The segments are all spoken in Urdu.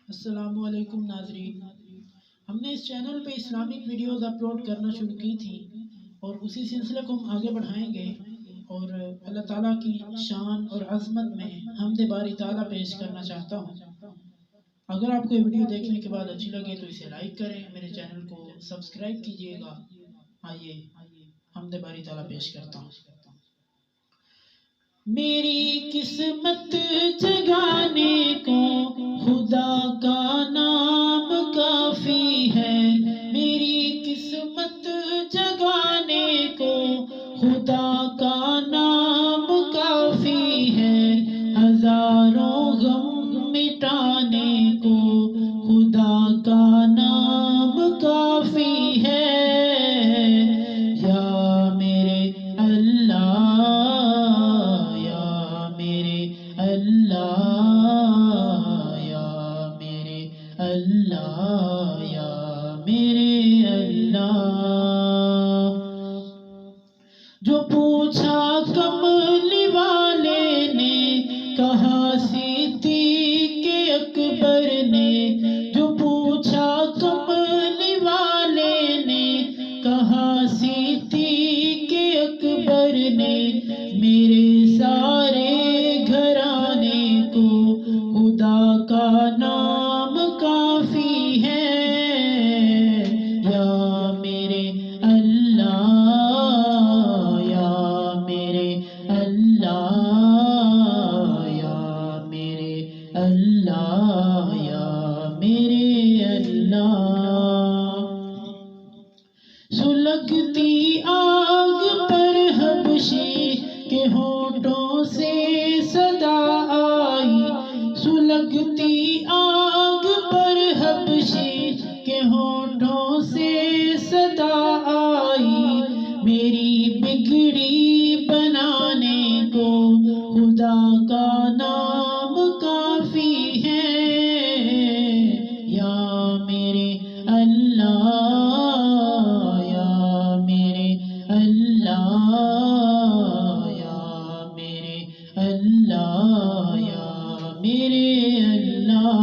السلام علیکم ناظرین، ہم نے اس چینل پہ اسلامک ویڈیوز اپلوڈ کرنا شروع کی تھی اور اسی سلسلے کو ہم آگے بڑھائیں گے اور اللہ تعالیٰ کی شان اور عظمت میں حمد باری تعالیٰ پیش کرنا چاہتا ہوں۔ اگر آپ کو یہ ویڈیو دیکھنے کے بعد اچھی لگے تو اسے لائک کریں، میرے چینل کو سبسکرائب کیجئے گا۔ آئیے حمد باری تعالیٰ پیش کرتا ہوں۔ میری قسمت جگانے کو خدا کا نام کافی ہے، میری قسمت جگانے کو خدا کا نام کافی ہے، ہزاروں غم مٹانے کو خدا کا نام کافی ہے۔ یا میرے اللہ، اللہ یا میرے اللہ، جو پوچھا کملی والے نے کہا صدیق اکبر نے، جو پوچھا کملی والے نے کہا صدیق اکبر نے، میرے سارے گھرانے کو خدا کا نام کافی ہے۔ یا میرے اللہ، یا میرے اللہ، یا میرے اللہ، یا میرے اللہ، سلگتی آگ پر حبشی کے ہونٹوں سے صدا آئی، سلگتی آگ پر حبشی کے ہونٹوں سے صدا آئی، میری بگڑی بنانے کو خدا کا نام کافی ہے۔ یا میرے اللہ، یا میرے اللہ، یا میرے اللہ، یا میرے اللہ،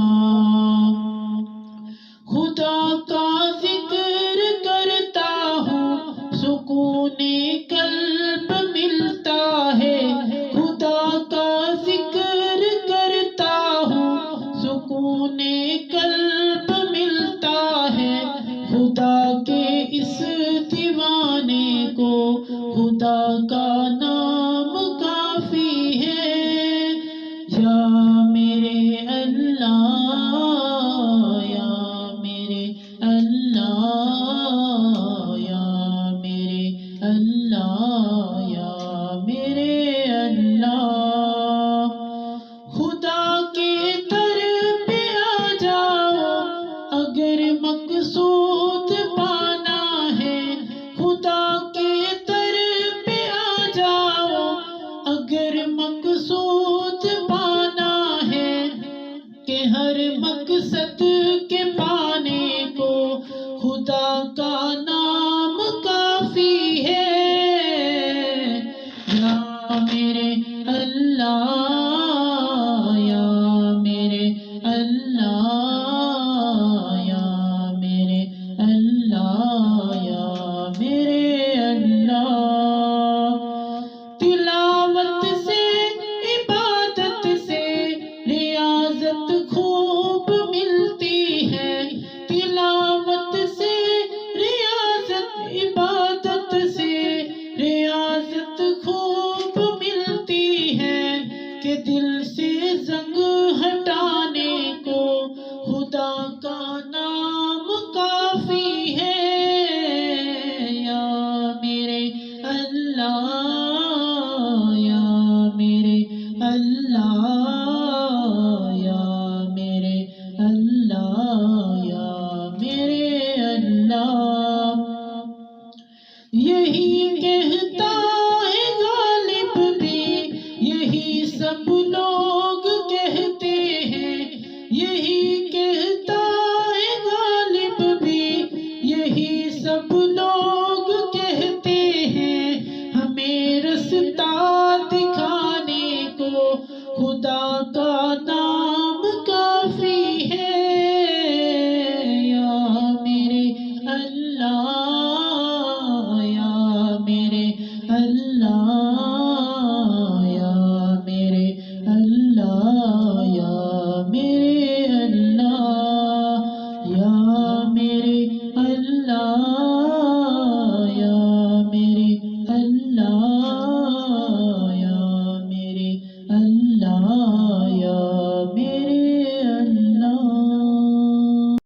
خدا کا ذکر کرتا ہوں سکون قلب ملتا ہے، خدا کا ذکر کرتا ہوں سکون قلب ملتا ہے، خدا کے اس دیوانے کو خدا کا نام کافی ہے۔ یا میرے اللہ، یا میرے اللہ، یا میرے اللہ، یا میرے اللہ، خدا کے در پہ آ جاؤ اگر مقصود پانا ہے، خدا کے در پہ آ جاؤ اگر مقصود پانا ہے، کہ ہر مقصد کے پانے کو خدا کا نام کافی ہے۔ یا میرے اللہ، یا میرے اللہ، یا میرے اللہ، یا میرے اللہ، تلاوت سے عبادت سے ریاضت خوب ملتی ہے، تلاوت سے ریاضت، عبادت سے ریاضت خوب ملتی ہے، کہ دل سے زنگ ہٹانے کو خدا کا نام کافی ہے۔ یا میرے اللہ، یا میرے اللہ، یا میرے اللہ، یا میرے اللہ، یہی کہتا ہے غالب بھی، یہی سب لوگ کہتے ہیں، یہی